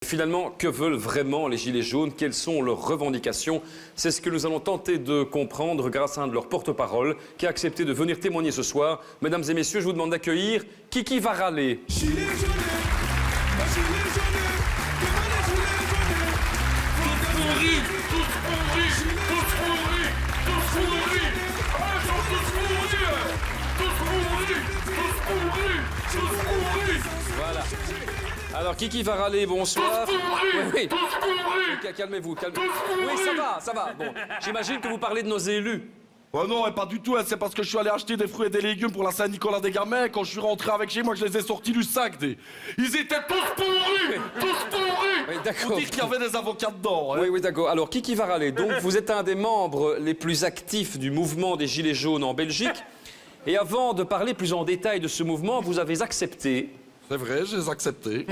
Finalement, que veulent vraiment les Gilets jaunes? Quelles sont leurs revendications? C'est ce que nous allons tenter de comprendre grâce à un de leurs porte-parole qui a accepté de venir témoigner ce soir. Mesdames et messieurs, je vous demande d'accueillir Kiki Varalé. Gilets jaunes, gilets jaunes, demain les gilets jaunes. Tous pourris, tous pourris, tous pourris, tous pourris. Ah, ils sont tous pourris, tous pourris, tous pourris, tous pourris. Voilà. Alors, Kiki Varalé, bonsoir. Tous pourris, Oui, tous pourris. calmez-vous, calmez-vous. Tous pourris. Oui, ça va. Bon, j'imagine que vous parlez de nos élus. Oh non, et pas du tout, hein, c'est parce que je suis allé acheter des fruits et des légumes pour la Saint-Nicolas-des-Gamins. Quand je suis rentré avec chez moi, que je les ai sortis du sac. Ils étaient tous pourris, tous pourris. Oui, Faut d'accord. dire qu'il y avait des avocats dedans. Hein. Oui, d'accord. Alors, Kiki Varalé, donc vous êtes un des membres les plus actifs du mouvement des Gilets jaunes en Belgique. Et avant de parler plus en détail de ce mouvement, vous avez accepté C'est vrai, je les ai acceptés.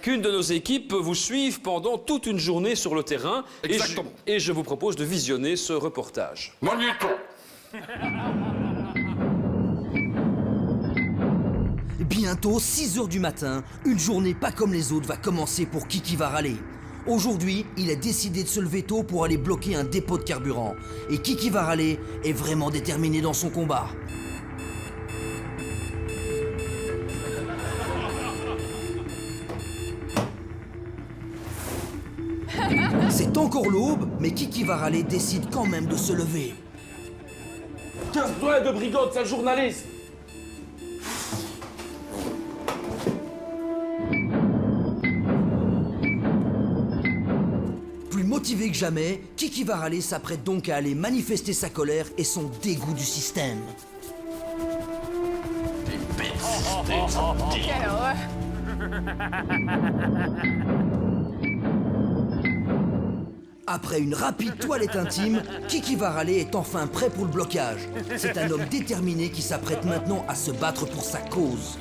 qu'une de nos équipes vous suive pendant toute une journée sur le terrain. Exactement. Et je vous propose de visionner ce reportage. Magnéto. Bientôt 6 h du matin, une journée pas comme les autres va commencer pour Kiki Varalé. Aujourd'hui, il a décidé de se lever tôt pour aller bloquer un dépôt de carburant. Et Kiki Varalé est vraiment déterminé dans son combat. C'est encore l'aube, mais Kiki Varalé décide quand même de se lever. Casse-toi de brigade, c'est un journaliste. Plus motivé que jamais, Kiki Varalé s'apprête donc à aller manifester sa colère et son dégoût du système. Après une rapide toilette intime, Kiki Varalé est enfin prêt pour le blocage. C'est un homme déterminé qui s'apprête maintenant à se battre pour sa cause.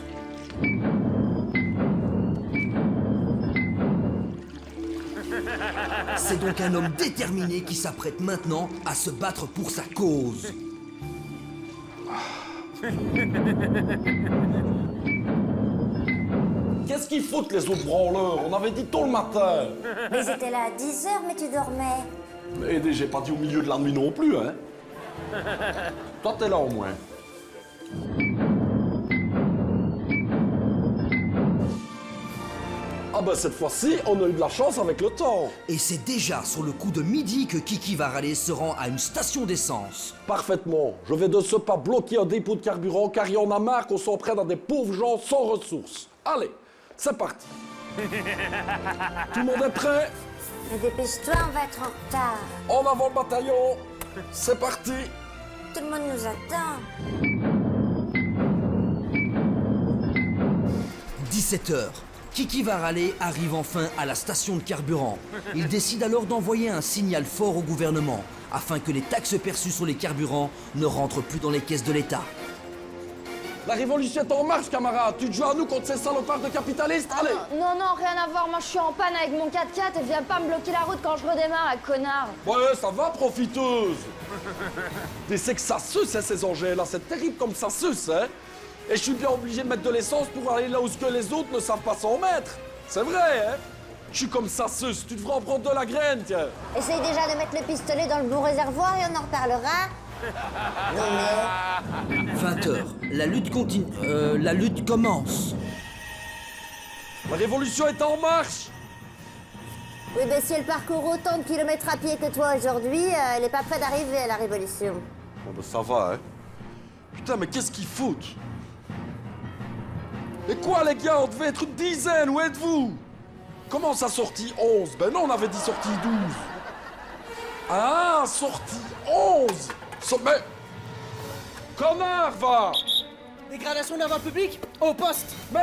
C'est donc un homme déterminé qui s'apprête maintenant à se battre pour sa cause. Qu'est-ce qu'ils foutent les autres branleurs? On avait dit tôt le matin. Mais ils étaient là à 10 h, mais tu dormais. Mais j'ai pas dit au milieu de la nuit non plus, hein. Toi, t'es là au moins. Ah ben cette fois-ci, on a eu de la chance avec le temps. Et c'est déjà sur le coup de midi que Kiki Varalé se rend à une station d'essence. Parfaitement. Je vais de ce pas bloquer un dépôt de carburant car il y en a marre qu'on s'en prenne à des pauvres gens sans ressources. Allez, c'est parti. Tout le monde est prêt? Mais dépêche-toi, on va être en retard. En avant le bataillon. C'est parti. Tout le monde nous attend. 17 h. Kiki Varalé arrive enfin à la station de carburant. Il décide alors d'envoyer un signal fort au gouvernement, afin que les taxes perçues sur les carburants ne rentrent plus dans les caisses de l'État. La révolution est en marche, camarade. Tu te joues à nous contre ces salopards de capitalistes? Allez. Non, rien à voir. Moi, je suis en panne avec mon 4x4 et viens pas me bloquer la route quand je redémarre, connard. Ouais, ça va, profiteuse. Mais c'est que ça suce, hein, ces engins-là. C'est terrible comme ça suce, hein. Et je suis bien obligé de mettre de l'essence pour aller là où ce que les autres ne savent pas s'en mettre. C'est vrai, hein. Je suis comme ça suce. Tu devrais en prendre de la graine, tiens. Essaye déjà de mettre le pistolet dans le bon réservoir et on en reparlera. Non mais... 20 h. La lutte continue. La lutte commence. La révolution est en marche. Oui, mais si elle parcourt autant de kilomètres à pied que toi aujourd'hui, elle est pas près d'arriver à la révolution. Bon, ben ça va, hein. Putain, mais qu'est-ce qu'ils foutent? Et quoi, les gars? On devait être une dizaine. Où êtes-vous? Comment ça sorti 11? Ben non, on avait dit sorti 12. Ah, sorti 11. Mais... Connard, va. Dégradation d'un voie public au poste. Mais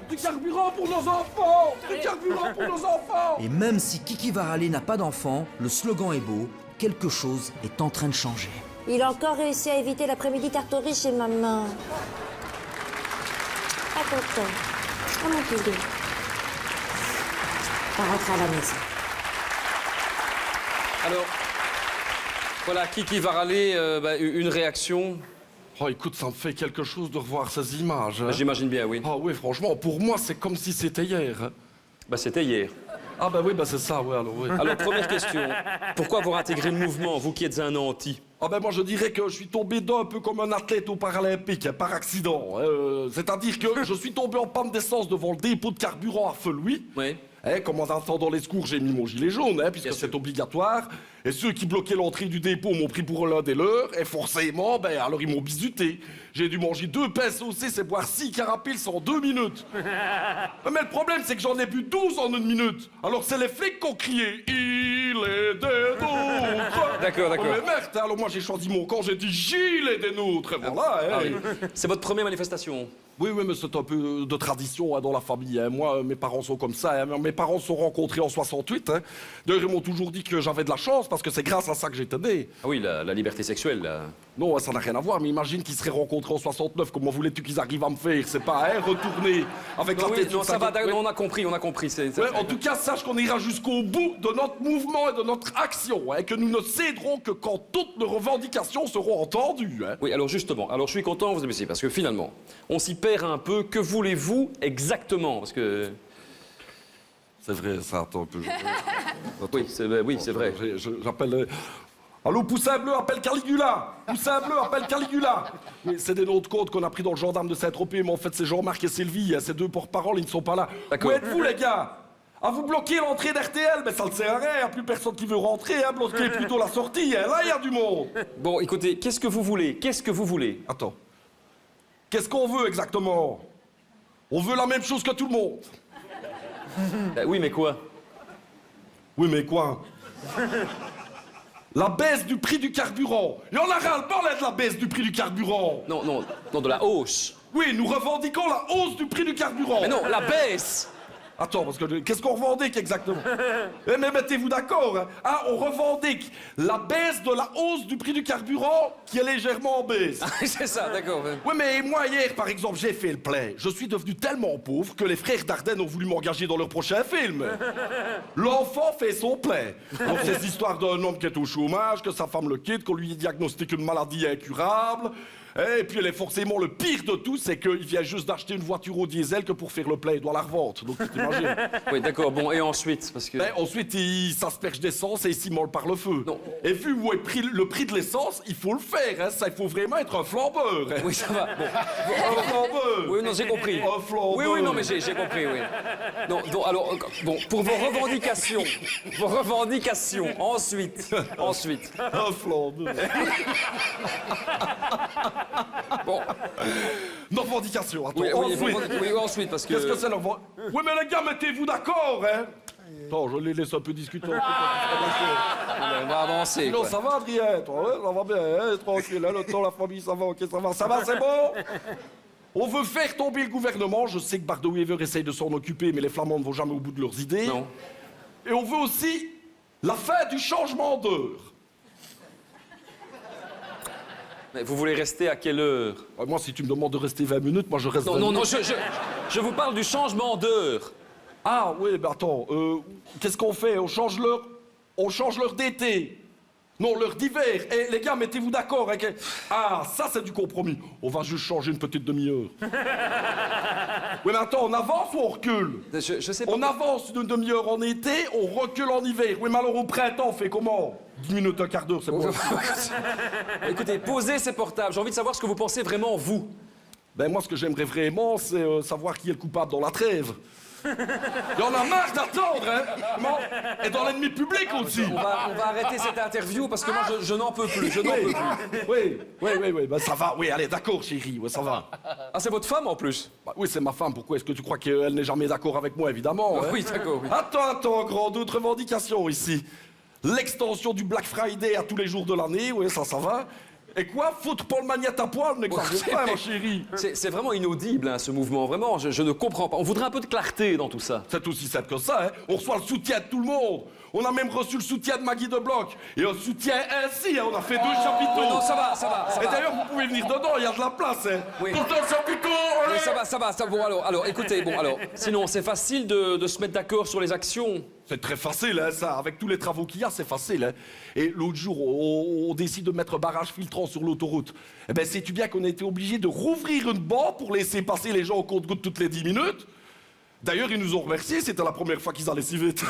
du carburant pour nos enfants. Du carburant pour nos enfants. Et même si Kiki Varalé n'a pas d'enfant, le slogan est beau. Quelque chose est en train de changer. Il a encore réussi à éviter l'après-midi tartorie chez maman. Pas content. Oh mon petit gars. On va rentrer à la maison. Alors, voilà, Kiki Varalé, une réaction. Oh, écoute, ça me fait quelque chose de revoir ces images. Hein. J'imagine bien, oui. Ah oui, franchement, pour moi, c'est comme si c'était hier. Hein. Bah, c'était hier. Ah bah oui, bah c'est ça, ouais, alors oui. Alors, première question. Pourquoi avoir intégré le mouvement, vous qui êtes un anti? Ah ben moi je dirais que je suis tombé dedans un peu comme un athlète aux Paralympiques, hein, par accident. C'est-à-dire que je suis tombé en panne d'essence devant le dépôt de carburant à Feu-Louis. Oui. Comme en attendant les secours, j'ai mis mon gilet jaune, puisque Bien sûr. c'est obligatoire. Et ceux qui bloquaient l'entrée du dépôt m'ont pris pour l'un des leurs. Et forcément, alors ils m'ont bisuté. J'ai dû manger 2 pains saucés et boire 6 carapils en 2 minutes. Mais le problème, c'est que j'en ai bu 12 en 1 minute. Alors c'est les flics qui ont crié « Il est des nôtres !» D'accord, d'accord. Oh, mais merde, alors moi j'ai choisi mon camp, j'ai dit « Gilles est des nôtres !» Et voilà, Ah oui. C'est votre première manifestation? Oui, mais c'est un peu de tradition dans la famille. Moi, mes parents sont comme ça. Mes parents se sont rencontrés en 68. D'ailleurs, ils m'ont toujours dit que j'avais de la chance parce que c'est grâce à ça que j'étais né. Ah oui, la liberté sexuelle, là. Non, ça n'a rien à voir, mais imagine qu'ils seraient rencontrés en 69. Comment voulais-tu qu'ils arrivent à me faire? C'est pas, retourner avec la Oui, tête non, sur ça sa va, gueule. on a compris, on a compris. Ouais, en tout cas, sache qu'on ira jusqu'au bout de notre mouvement et de notre action, et que nous ne céderons que quand toutes nos revendications seront entendues. Oui, alors justement, alors je suis content que vous ayez parce que finalement, on s'y perd un peu. Que voulez-vous exactement? Parce que... C'est vrai, ça, attends un peu. Oui, c'est vrai. J'appelle... Allô, Poussin Bleu, appelle Caligula. Poussin Bleu, appelle Caligula. Mais c'est des noms de code qu'on a pris dans le gendarme de Saint-Tropez, mais en fait, c'est Jean-Marc et Sylvie, ces 2 porte-parole, ils ne sont pas là. D'accord. Où êtes-vous, les gars? Ah, vous bloquez l'entrée d'RTL? Mais ça ne sert à rien, il n'y a plus personne qui veut rentrer, bloquez plutôt la sortie, là, il y a du monde. Bon, écoutez, qu'est-ce que vous voulez? Qu'est-ce que vous voulez? Attends. Qu'est-ce qu'on veut exactement? On veut la même chose que tout le monde. Oui, mais quoi? Oui, mais quoi? La baisse du prix du carburant. Il y en a ras-le-bol de la baisse du prix du carburant. Non, de la hausse. Oui, nous revendiquons la hausse du prix du carburant. Mais non, la baisse. Attends, parce que qu'est-ce qu'on revendique exactement? Mais mettez-vous d'accord. On revendique la baisse de la hausse du prix du carburant qui est légèrement en baisse. C'est ça, d'accord. Oui, mais moi, hier, par exemple, j'ai fait le plein. Je suis devenu tellement pauvre que les frères Dardenne ont voulu m'engager dans leur prochain film. L'enfant fait son plein. Donc, ces histoires d'un homme qui est au chômage, que sa femme le quitte, qu'on lui diagnostique une maladie incurable. Et puis, elle est forcément le pire de tout, c'est qu'il vient juste d'acheter une voiture au diesel que pour faire le plein, il doit la revendre. Donc, tu t'imagines. Oui, d'accord, bon, et ensuite, parce que... Ensuite, il s'asperge d'essence et il s'immole par le feu. Non. Et vu où est le prix de l'essence, il faut le faire. Ça, il faut vraiment être un flambeur. Oui, ça va, bon. Un flambeur. Oui, non, j'ai compris. Un flambeur. Oui, non, mais j'ai compris, oui. Non, alors, bon, pour vos revendications, ensuite. Un flambeur. Bon, Nos revendications, attends. oui, ensuite. ensuite, parce que... Qu'est-ce que c'est leur Oui, mais les gars, mettez-vous d'accord, Attends, je les laisse un peu discuter. On va avancer, Non, quoi. ça va, Adrien, toi, ça va bien, tranquille, le temps, la famille, ça va, ok, ça va, c'est bon? On veut faire tomber le gouvernement, je sais que Bardo-Weaver essaye de s'en occuper, mais les Flamands ne vont jamais au bout de leurs idées. Non. Et on veut aussi la fin du changement d'heure. Mais vous voulez rester à quelle heure? Moi, si tu me demandes de rester 20 minutes, moi je reste 20 Non, minutes. je vous parle du changement d'heure. Ah, oui, mais attends, qu'est-ce qu'on fait? On change l'heure d'été. Non, l'heure d'hiver. Eh, les gars, mettez-vous d'accord. Ah, ça, c'est du compromis. On va juste changer une petite demi-heure. Oui, mais attends, on avance ou on recule? Je sais pas. On avance d'une demi-heure en été, on recule en hiver. Oui, mais alors au printemps, on fait comment? 10 minutes, un quart d'heure, c'est bon. Écoutez, posez ces portables. J'ai envie de savoir ce que vous pensez vraiment, vous. Ben, moi, ce que j'aimerais vraiment, c'est savoir qui est le coupable dans la trêve. Il y en a marre d'attendre, Bon, et dans l'ennemi public aussi. On va arrêter cette interview parce que moi, je n'en peux plus. Je n'en peux plus. Oui, ben ça va, oui, allez, d'accord, chérie, ouais, ça va. Ah, c'est votre femme en plus? Bah, oui, c'est ma femme, pourquoi est-ce que tu crois qu'elle n'est jamais d'accord avec moi, évidemment? Oui, d'accord. Oui. Attends, grand, d'autres revendications ici. L'extension du Black Friday à tous les jours de l'année, oui, ça va. Et quoi? Foutre Paul Magnette à poil, n'exagère pas, ma chérie. C'est vraiment inaudible, hein, ce mouvement. Vraiment, je ne comprends pas. On voudrait un peu de clarté dans tout ça. C'est aussi simple que ça, On reçoit le soutien de tout le monde. On a même reçu le soutien de Maggie de Bloch. Et un soutien ainsi, on a fait 2 chapiteaux. Oui, non, ça va. Et d'ailleurs, vous pouvez venir dedans, il y a de la place, Oui. Tout un chapiteau, Oui, allez. ça va. Bon, alors, écoutez, sinon, c'est facile de se mettre d'accord sur les actions. C'est très facile, ça. Avec tous les travaux qu'il y a, c'est facile, Et l'autre jour, on décide de mettre un barrage filtrant sur l'autoroute. Eh ben, sais-tu bien qu'on a été obligé de rouvrir une bande pour laisser passer les gens au compte-gouttes toutes les 10 minutes? D'ailleurs, ils nous ont remerciés, c'était la première fois qu'ils allaient si vite.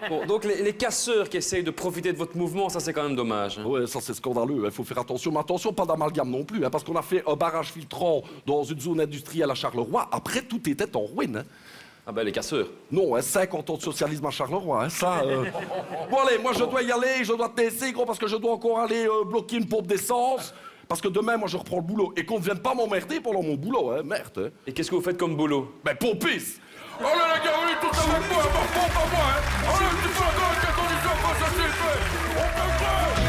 Bon, donc les casseurs qui essayent de profiter de votre mouvement, ça c'est quand même dommage. Hein. Ouais, ça c'est scandaleux, il faut faire attention. Mais attention, pas d'amalgame non plus, hein, parce qu'on a fait un barrage filtrant dans une zone industrielle à Charleroi. Après, tout était en ruine. Hein. Ah ben les casseurs. Non, hein, 50 ans de socialisme à Charleroi, hein, ça... Bon allez, moi je dois y aller, je dois te laisser, gros, parce que je dois encore aller bloquer une pompe d'essence. Parce que demain, moi je reprends le boulot. Et qu'on ne vienne pas m'emmerder pendant mon boulot, hein, merde. Hein. Et qu'est-ce que vous faites comme boulot? Ben, pompiste. Allez les gars, oui, tout avec moi, ma pompe à moi, hein. Allez, tu peux encore avec la condition, ça c'est fait. On peut faire.